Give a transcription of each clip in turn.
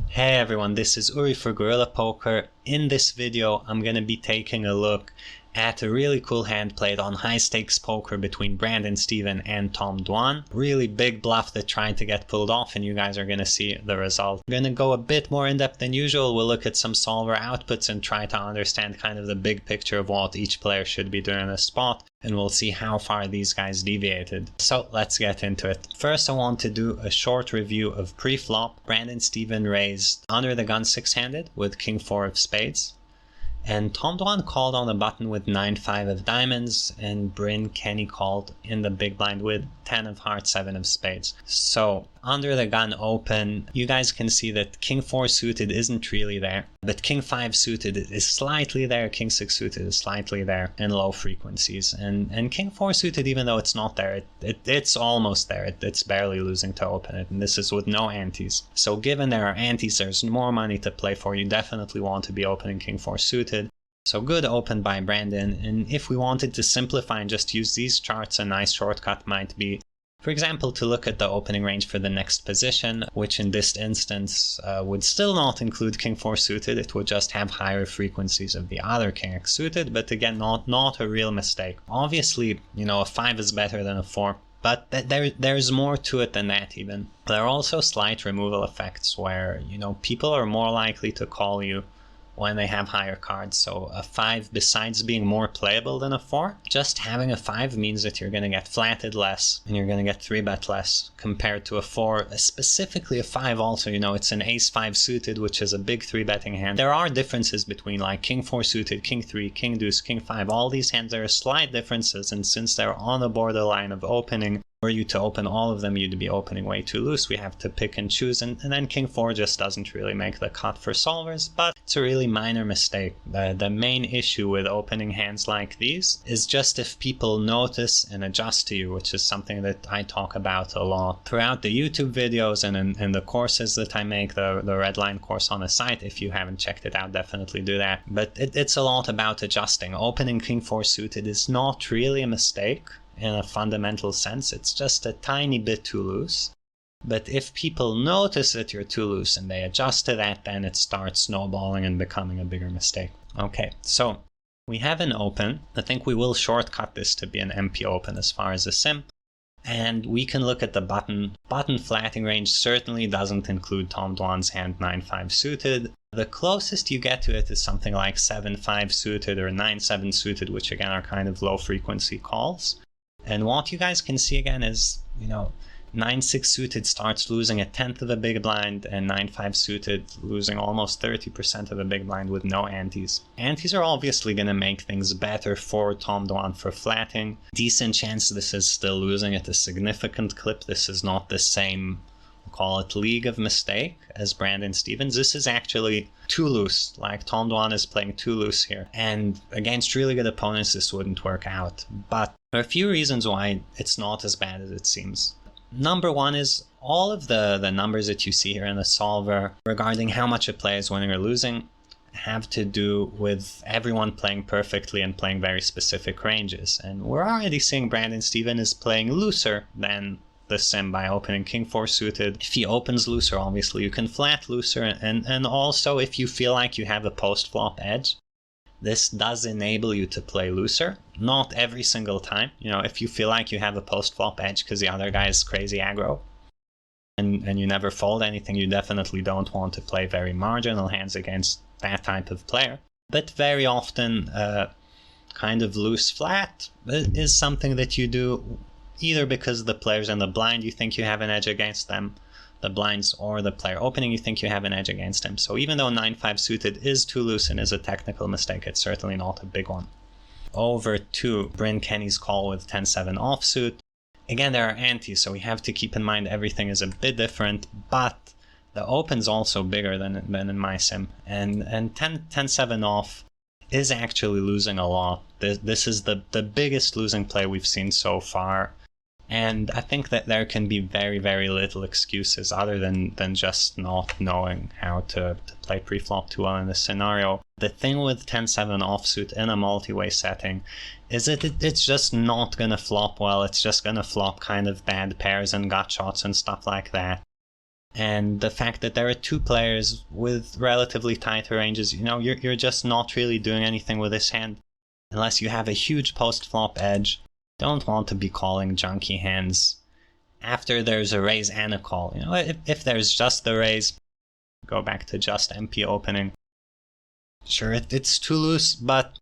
Hey everyone, this is Uri for Guerrilla Poker. In this video, I'm gonna be taking a look at a really cool hand played on high stakes poker between Brandon Steven and Tom Dwan. Really big bluff that tried to get pulled off, and you guys are gonna see the result. I'm gonna go a bit more in depth than usual. We'll look at some solver outputs and try to understand kind of the big picture of what each player should be doing in a spot, and we'll see how far these guys deviated. So let's get into it. First, I want to do a short review of pre-flop. Brandon Steven raised under the gun six-handed with King 4 of spades, and Tom Dwan called on the button with 9-5 of diamonds, and Bryn Kenny called in the big blind with 10 of hearts, 7 of spades. So under the gun open, you guys can see that King 4 suited isn't really there, but King 5 suited is slightly there, King 6 suited is slightly there, and low frequencies. And King 4 suited, even though it's not there, it's almost there. It's barely losing to open it, and this is with no antes. So given there are antes, there's more money to play for. You definitely want to be opening King 4 suited. So good open by Brandon, and if we wanted to simplify and just use these charts, a nice shortcut might be, for example, to look at the opening range for the next position, which in this instance would still not include King 4 suited. It would just have higher frequencies of the other King X suited, but again, not a real mistake. Obviously, you know, a 5 is better than a 4, but there's more to it than that even. There are also slight removal effects where, you know, people are more likely to call you when they have higher cards. So a 5, besides being more playable than a 4, just having a 5 means that you're going to get flatted less and you're going to get 3-bet less compared to a 4. Specifically a 5 also, you know, it's an ace 5 suited, which is a big 3-betting hand. There are differences between like King 4 suited, King 3, King Deuce, King 5, all these hands. There are slight differences, and since they're on the borderline of opening, were you to open all of them, you'd be opening way too loose. We have to pick and choose, and then King 4 just doesn't really make the cut for solvers, but it's a really minor mistake. The main issue with opening hands like these is just if people notice and adjust to you, which is something that I talk about a lot throughout the YouTube videos and in the courses that I make, the Red Line course on the site. If you haven't checked it out, definitely do that. But it's a lot about adjusting. Opening King 4 suited is not really a mistake in a fundamental sense. It's just a tiny bit too loose. But if people notice that you're too loose and they adjust to that, then it starts snowballing and becoming a bigger mistake. Okay, so we have an open. I think we will shortcut this to be an MP open as far as a sim. And we can look at the button. Button flatting range certainly doesn't include Tom Dwan's hand 9-5 suited. The closest you get to it is something like 7-5 suited or 9-7 suited, which again are kind of low frequency calls. And what you guys can see again is, you know, 9-6 suited starts losing 1/10 of a big blind, and 9-5 suited losing almost 30% of a big blind with no antes. Antes are obviously going to make things better for Tom Dwan for flatting. Decent chance this is still losing at a significant clip. This is not the same, we'll call it, league of mistake as Brandon Stevens. This is actually too loose. Like, Tom Dwan is playing too loose here, and against really good opponents this wouldn't work out. But there are a few reasons why it's not as bad as it seems. Number one is all of the numbers that you see here in the solver regarding how much a player is winning or losing have to do with everyone playing perfectly and playing very specific ranges. And we're already seeing Brandon Steven is playing looser than the sim by opening King 4 suited. If he opens looser, obviously you can flat looser, and also if you feel like you have a post-flop edge, this does enable you to play looser. Not every single time. You know, if you feel like you have a post-flop edge because the other guy is crazy aggro and you never fold anything, you definitely don't want to play very marginal hands against that type of player. But very often, kind of loose flat is something that you do either because the player's in the blind, you think you have an edge against them, the blinds, or the player opening, you think you have an edge against him. So even though 9-5 suited is too loose and is a technical mistake, it's certainly not a big one. Over to Bryn Kenny's call with 10-7 offsuit. Again, there are antes, so we have to keep in mind everything is a bit different, but the open's also bigger than in my sim. And 10-7 off is actually losing a lot. This is the biggest losing play we've seen so far. And I think that there can be very, very little excuses other than just not knowing how to play pre-flop too well in this scenario. The thing with 10-7 offsuit in a multi-way setting is that it's just not going to flop well. It's just going to flop kind of bad pairs and gut shots and stuff like that. And the fact that there are two players with relatively tighter ranges, you know, you're just not really doing anything with this hand unless you have a huge post-flop edge. Don't want to be calling junky hands after there's a raise and a call. You know, if there's just the raise, go back to just MP opening. Sure, it's too loose, but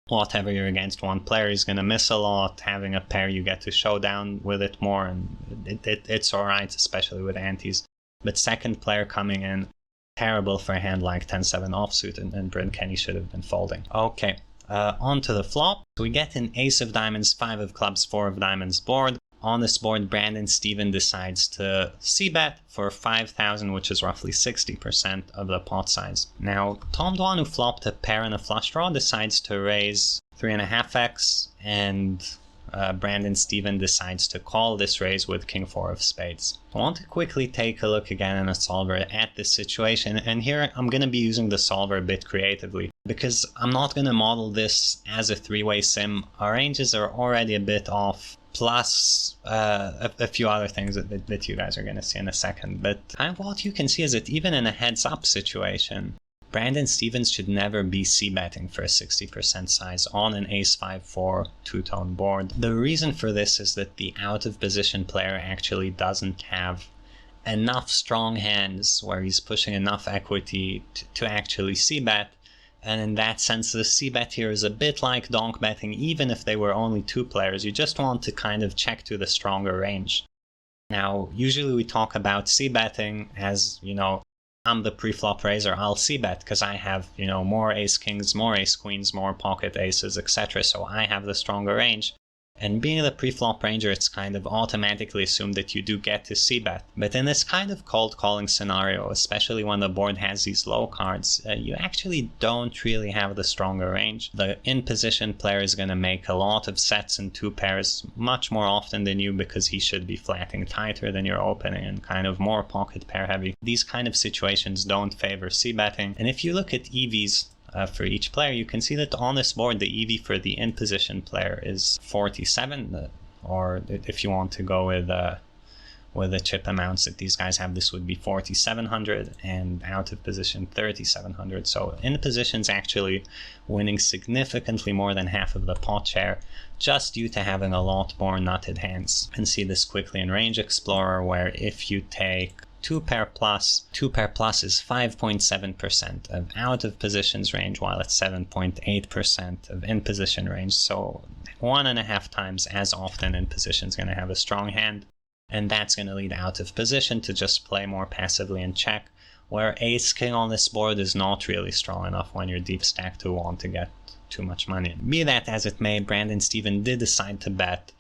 whatever, you're against one player, he's gonna miss a lot. Having a pair, you get to showdown with it more, and it's alright, especially with antes. But second player coming in, terrible for a hand like 10-7 offsuit, and Bryn Kenny should have been folding. Okay, on to the flop. So we get an ace of diamonds, 5 of clubs, 4 of diamonds board. On this board, Brandon Steven decides to c-bet for 5,000, which is roughly 60% of the pot size. Now, Tom Dwan, who flopped a pair and a flush draw, decides to raise 3.5x, and Brandon Steven decides to call this raise with King 4 of spades. I want to quickly take a look again in a solver at this situation, and here I'm going to be using the solver a bit creatively, because I'm not going to model this as a three-way sim. Our ranges are already a bit off, plus a few other things that you guys are going to see in a second. But what you can see is that even in a heads-up situation, Brandon Stevens should never be c-betting for a 60% size on an ace-5-4 two-tone board. The reason for this is that the out-of-position player actually doesn't have enough strong hands where he's pushing enough equity to actually c-bet. And in that sense, the c-bet here is a bit like donk betting, even if they were only two players. You just want to kind of check to the stronger range. Now, usually we talk about c-betting as, you know, I'm the pre-flop raiser, I'll c-bet because I have, you know, more ace-kings, more ace-queens, more pocket aces, etc. So I have the stronger range. And being the pre-flop ranger, it's kind of automatically assumed that you do get to c-bet. But in this kind of cold calling scenario, especially when the board has these low cards, you actually don't really have the stronger range. The in-position player is going to make a lot of sets in two pairs much more often than you, because he should be flatting tighter than your opening and kind of more pocket pair heavy. These kind of situations don't favor c-betting. And if you look at EVs, for each player, you can see that on this board the EV for the in-position player is 47, or if you want to go with the chip amounts that these guys have, this would be 4,700, and out of position 3,700. So in position's actually winning significantly more than half of the pot share, just due to having a lot more nutted hands. You can see this quickly in Range Explorer, where if you take 2 pair plus is 5.7% of out of positions range, while it's 7.8% of in position range. So 1.5 times as often in position is going to have a strong hand, and that's going to lead out of position to just play more passively and check, where ace king on this board is not really strong enough when you're deep stacked to want to get too much money. Be that as it may, Brandon Steven did decide to bet,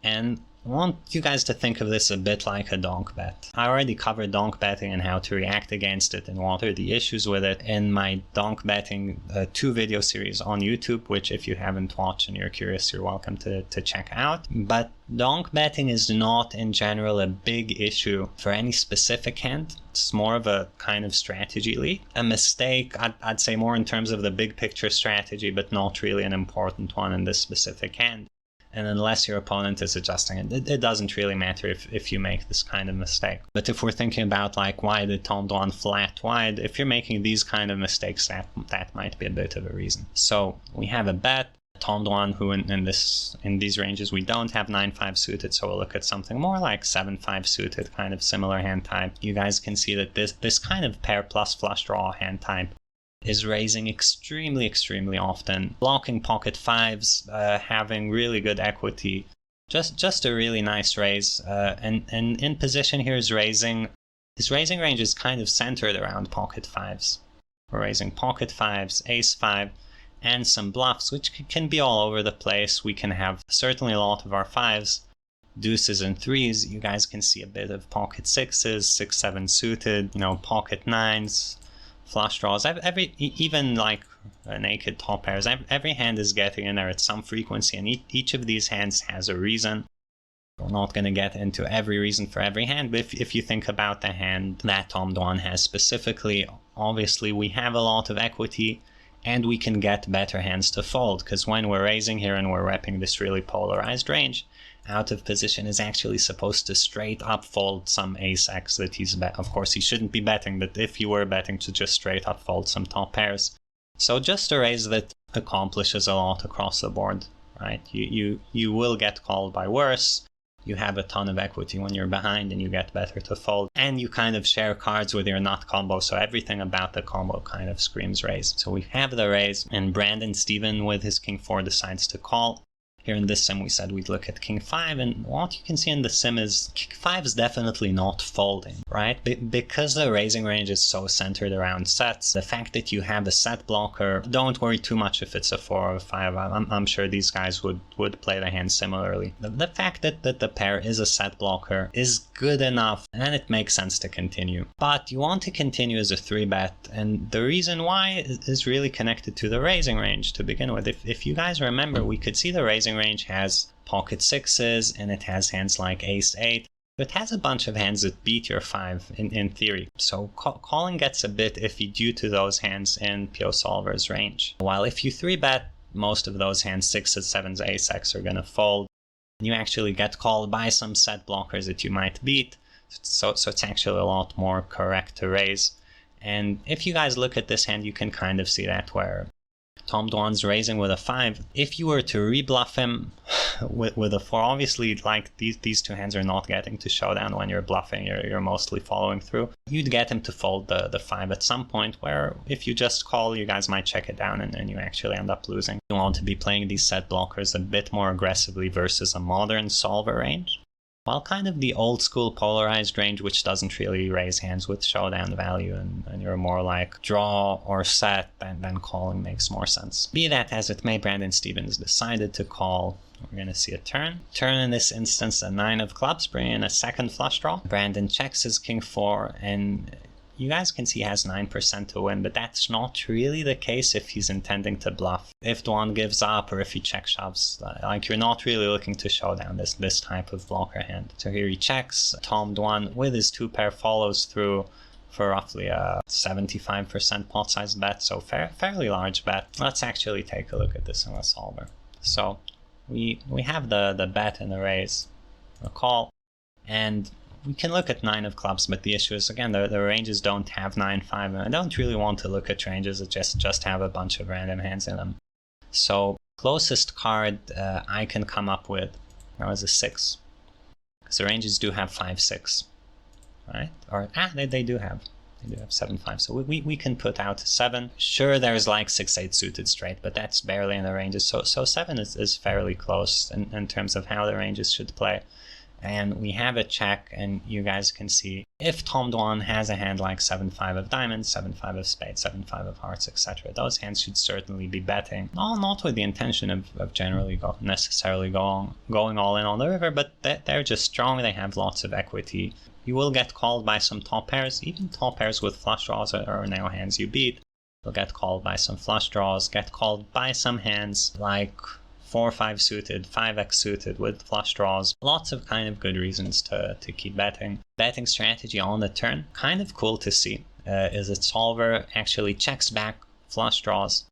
and I want you guys to think of this a bit like a donk bet. I already covered donk betting and how to react against it and what are the issues with it in my donk betting 2 video series on YouTube, which if you haven't watched and you're curious, you're welcome to check out. But donk betting is not in general a big issue for any specific hand. It's more of a kind of strategy leak. A mistake, I'd say more in terms of the big picture strategy, but not really an important one in this specific hand. And unless your opponent is adjusting it, it doesn't really matter if you make this kind of mistake. But if we're thinking about like why did Tom Dwan flat wide, if you're making these kind of mistakes, that might be a bit of a reason. So we have a bet. Tom Dwan, who in these ranges we don't have 9-5 suited, so we'll look at something more like 7-5 suited, kind of similar hand type. You guys can see that this kind of pair plus flush draw hand type is raising extremely often, blocking pocket fives, having really good equity, just a really nice raise, and in position here is raising. His raising range is kind of centered around pocket fives. We're raising pocket fives, ace 5, and some bluffs, which can be all over the place. We can have certainly a lot of our fives, deuces and threes. You guys can see a bit of pocket sixes, 6-7 suited, you know, pocket nines, flush draws, even like naked top pairs. Every hand is getting in there at some frequency, and each of these hands has a reason. We're not going to get into every reason for every hand, but if you think about the hand that Tom Dwan has specifically, obviously we have a lot of equity, and we can get better hands to fold, because when we're raising here and we're repping this really polarized range, out of position is actually supposed to straight up fold some ace-x that he's bet. Of course, he shouldn't be betting, but if you were betting, to just straight up fold some top pairs. So just a raise that accomplishes a lot across the board, right? You will get called by worse. You have a ton of equity when you're behind and you get better to fold, and you kind of share cards with your nut combo, so everything about the combo kind of screams raise. So we have the raise, and Brandon Steven with his king 4 decides to call. Here in this sim we said we'd look at king 5, and what you can see in the sim is king 5 is definitely not folding, right? Because the raising range is so centered around sets, the fact that you have a set blocker, don't worry too much if it's a 4 or 5. I'm sure these guys would play the hand similarly. The fact that the pair is a set blocker is good enough, and it makes sense to continue. But you want to continue as a 3-bet, and the reason why is really connected to the raising range to begin with. If you guys remember, we could see the raising range has pocket 6s, and it has hands like ace 8. It has a bunch of hands that beat your 5 in theory. So calling gets a bit iffy due to those hands in PioSOLVER's range. While if you 3-bet, most of those hands, 6s, 7s, ace-x, are gonna fold. You actually get called by some set blockers that you might beat. So it's actually a lot more correct to raise. And if you guys look at this hand, you can kind of see that where Tom Dwan's raising with a 5. If you were to rebluff him with a 4, obviously like these two hands are not getting to showdown when you're bluffing, you're mostly following through. You'd get him to fold the 5 at some point, where if you just call, you guys might check it down and you actually end up losing. You want to be playing these set blockers a bit more aggressively versus a modern solver range. While kind of the old school polarized range, which doesn't really raise hands with showdown value, and you're more like draw or set, then calling makes more sense. Be that as it may, Brandon Stevens decided to call. We're going to see a turn. Turn in this instance, a 9 of clubs, bringing in a second flush draw. Brandon checks his king 4, and you guys can see he has 9% to win, but that's not really the case if he's intending to bluff. If Dwan gives up or if he check shoves, like you're not really looking to show down this type of blocker hand. So here he checks. Tom Dwan with his 2-pair follows through for roughly a 75% pot size bet, so fairly large bet. Let's actually take a look at this in a solver. So we have the bet and the raise, a call, and we can look at 9 of clubs, but the issue is, again, the ranges don't have 9-5, and I don't really want to look at ranges that just have a bunch of random hands in them. So closest card I can come up with now is a 6, because the ranges do have 5-6, right? Or they do have 7-5, so we can put out 7. Sure, there's like 6-8 suited straight, but that's barely in the ranges, so 7 is fairly close in terms of how the ranges should play. And we have a check, and you guys can see if Tom Dwan has a hand like 7-5 of diamonds, 7-5 of spades, 7-5 of hearts, etc., those hands should certainly be betting. Not with the intention of generally necessarily going all in on the river, but they're just strong, they have lots of equity. You will get called by some top pairs, even top pairs with flush draws are now hands you beat. You'll get called by some flush draws, get called by some hands like 4-5 suited, 5x suited with flush draws. Lots of kind of good reasons to keep betting. Betting strategy on the turn, kind of cool to see, is that solver actually checks back flush draws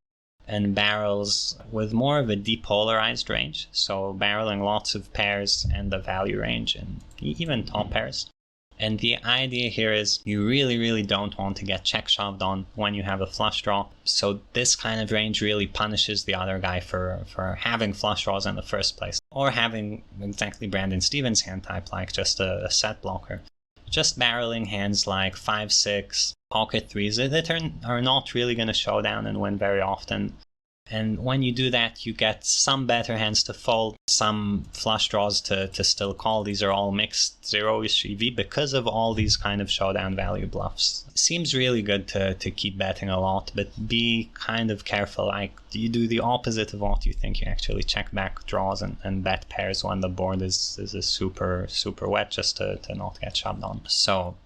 and barrels with more of a depolarized range, so barreling lots of pairs and the value range and even top pairs. And the idea here is you really don't want to get check shoved on when you have a flush draw. So this kind of range really punishes the other guy for having flush draws in the first place, or having exactly Brandon Stevens' hand type, like just a set blocker. Just barreling hands like 5-6, pocket 3s that are not really going to show down and win very often. And when you do that, you get some better hands to fold, some flush draws to still call. These are all mixed 0-ish EV because of all these kind of showdown value bluffs. It seems really good to keep betting a lot, but be kind of careful. Like, you do the opposite of what you think. You actually check back draws and bet pairs when the board is a super wet, just to not get shoved on. So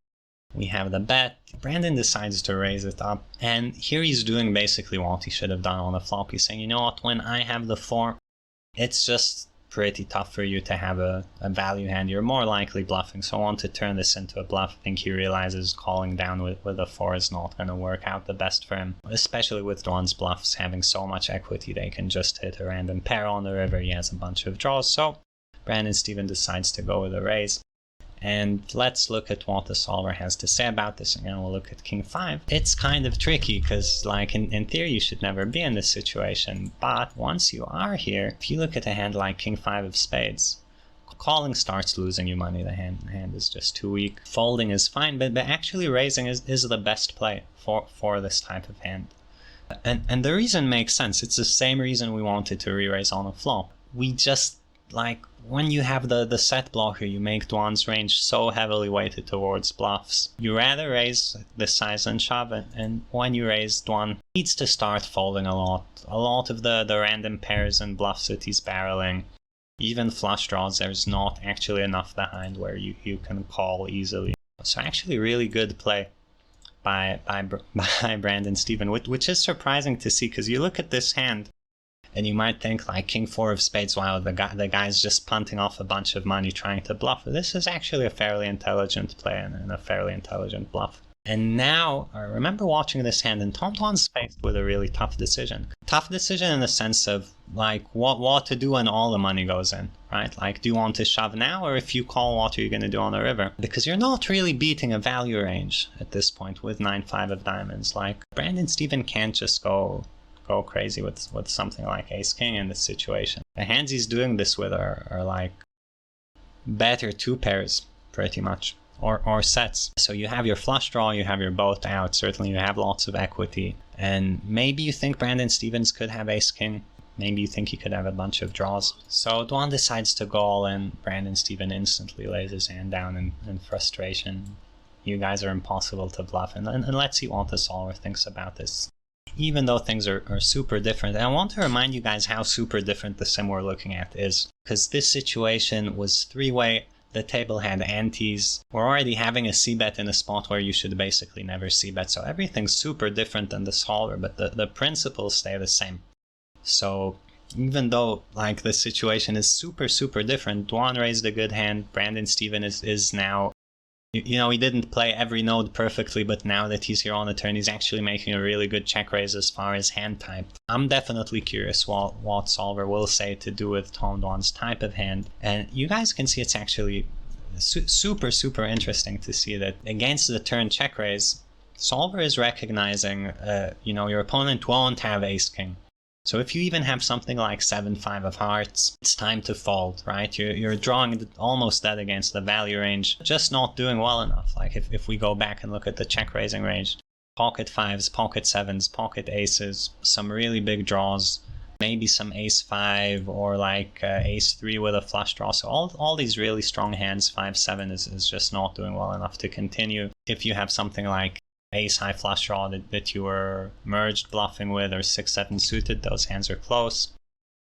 we have the bet. Brandon decides to raise it up, and here he's doing basically what he should have done on the flop. He's saying, you know what, when I have the 4, it's just pretty tough for you to have a value hand. You're more likely bluffing, so I want to turn this into a bluff. I think he realizes calling down with a 4 is not going to work out the best for him, especially with Dwan's bluffs having so much equity. They can just hit a random pair on the river. He has a bunch of draws, so Brandon Steven decides to go with a raise. And let's look at what the solver has to say about this. Again, we'll look at King 5. It's kind of tricky because, like, in theory, you should never be in this situation. But once you are here, if you look at a hand like King 5 of spades, calling starts losing you money. The hand is just too weak. Folding is fine, but actually raising is the best play for this type of hand. And the reason makes sense. It's the same reason we wanted to re-raise on a flop. We just, like, when you have the set blocker, you make Dwan's range so heavily weighted towards bluffs. You rather raise this size and shove, and when you raise, Dwan needs to start folding a lot. A lot of the random pairs and bluffs that he's barreling, even flush draws, there's not actually enough behind where you can call easily. So actually really good play by Brandon Steven, which is surprising to see, because you look at this hand, and you might think like King 4 of spades, wow, the guy's just punting off a bunch of money trying to bluff. This is actually a fairly intelligent play and a fairly intelligent bluff. And now, I remember watching this hand, and Tom Dwan's faced with a really tough decision. Tough decision in the sense of, like, what to do when all the money goes in, right? Like, do you want to shove now, or if you call, what are you going to do on the river? Because you're not really beating a value range at this point with 9-5 of diamonds. Like, Brandon Steven can't just go crazy with something like ace king in this situation. The hands he's doing this with are like better two pairs pretty much, or sets. So you have your flush draw, you have your both out, certainly you have lots of equity, and maybe you think Brandon Stevens could have ace king, maybe you think he could have a bunch of draws. So Dwan decides to go all in. Brandon Steven instantly lays his hand down in frustration. You guys are impossible to bluff, and let's see what the solver thinks about this. Even though things are super different, and I want to remind you guys how super different the sim we're looking at is, because this situation was three-way, the table had antes, we're already having a c-bet in a spot where you should basically never c-bet, so everything's super different than the solver, but the principles stay the same. So even though like the situation is super different, Dwan raised a good hand, Brandon Steven is now, you know, he didn't play every node perfectly, but now that he's here on the turn, he's actually making a really good check raise as far as hand type. I'm definitely curious what solver will say to do with Tom Dwan's type of hand. And you guys can see it's actually super interesting to see that against the turn check raise, solver is recognizing, you know, your opponent won't have ace king. So if you even have something like 7-5 of hearts, it's time to fold, right? You're drawing almost dead against the value range, just not doing well enough. Like if we go back and look at the check raising range, pocket fives, pocket sevens, pocket aces, some really big draws, maybe some ace 5 or like ace 3 with a flush draw. So all these really strong hands, 5-7 is just not doing well enough to continue. If you have something like ace high flush draw that you were merged bluffing with, or 6-7 suited, those hands are close.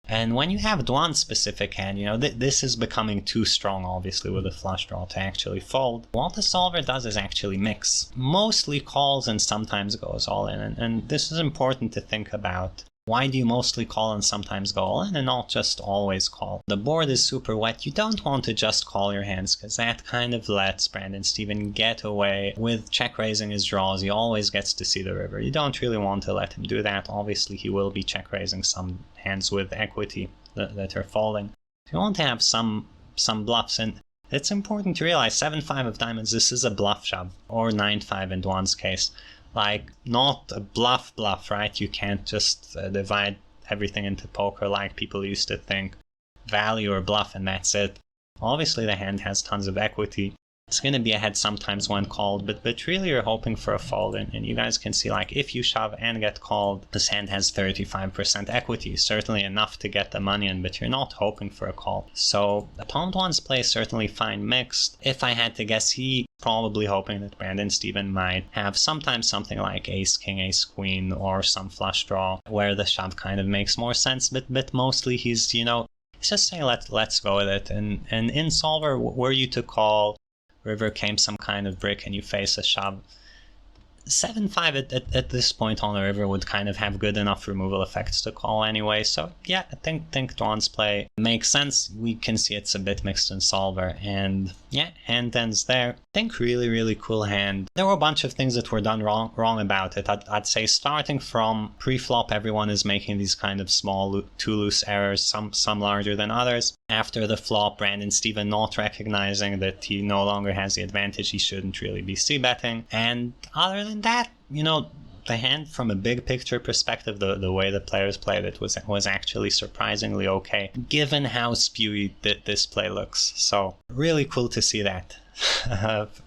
And when you have Dwan's specific hand, you know, this is becoming too strong, obviously, with a flush draw to actually fold. What the solver does is actually mix. Mostly calls and sometimes goes all in, and this is important to think about. Why do you mostly call and sometimes go all in and not just always call? The board is super wet. You don't want to just call your hands, because that kind of lets Brandon Steven get away with check raising his draws. He always gets to see the river. You don't really want to let him do that. Obviously he will be check raising some hands with equity that are folding. You want to have some bluffs, and it's important to realize 7-5 of diamonds, this is a bluff shove, or 9-5 in Dwan's case. Like, not a bluff, right? You can't just divide everything into poker like people used to think. Value or bluff and that's it. Obviously the hand has tons of equity. It's going to be ahead sometimes when called, but really you're hoping for a fold, and you guys can see, like, if you shove and get called, this hand has 35% equity, certainly enough to get the money in, but you're not hoping for a call. So Tom Dwan's play is certainly fine mixed. If I had to guess, he probably hoping that Brandon Steven might have sometimes something like ace king, ace queen, or some flush draw where the shove kind of makes more sense, but mostly he's, you know, he's just saying let's go with it. And in solver, were you to call, river came some kind of brick and you face a shove, 7-5 at this point on the river would kind of have good enough removal effects to call anyway. So yeah, I think Dwan's play makes sense. We can see it's a bit mixed in solver, and yeah, hand ends there. I think really cool hand. There were a bunch of things that were done wrong about it. I'd say starting from pre-flop, everyone is making these kind of small too loose errors, some larger than others. After the flop, Brandon Steven not recognizing that he no longer has the advantage, he shouldn't really be c-betting. And other than that, you know, the hand from a big picture perspective, the way the players played it was actually surprisingly okay, given how spewy this play looks. So really cool to see that.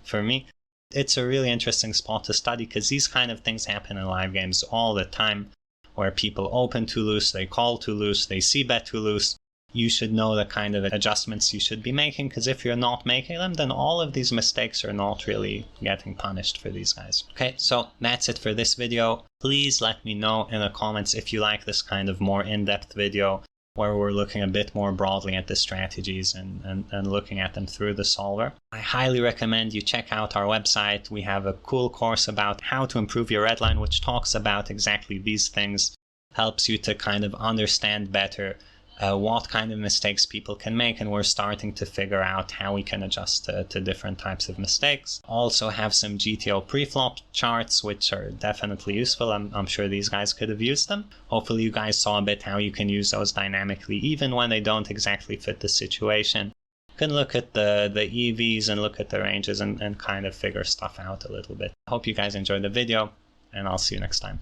For me, it's a really interesting spot to study, because these kind of things happen in live games all the time, where people open too loose, they call too loose, they c-bet too loose. You should know the kind of adjustments you should be making, because if you're not making them, then all of these mistakes are not really getting punished for these guys. Okay, so that's it for this video. Please let me know in the comments if you like this kind of more in-depth video, where we're looking a bit more broadly at the strategies and looking at them through the solver. I highly recommend you check out our website. We have a cool course about how to improve your red line, which talks about exactly these things, helps you to kind of understand better what kind of mistakes people can make, and we're starting to figure out how we can adjust to different types of mistakes. Also have some GTO preflop charts, which are definitely useful. I'm sure these guys could have used them. Hopefully you guys saw a bit how you can use those dynamically, even when they don't exactly fit the situation. You can look at the EVs and look at the ranges and kind of figure stuff out a little bit. I hope you guys enjoyed the video, and I'll see you next time.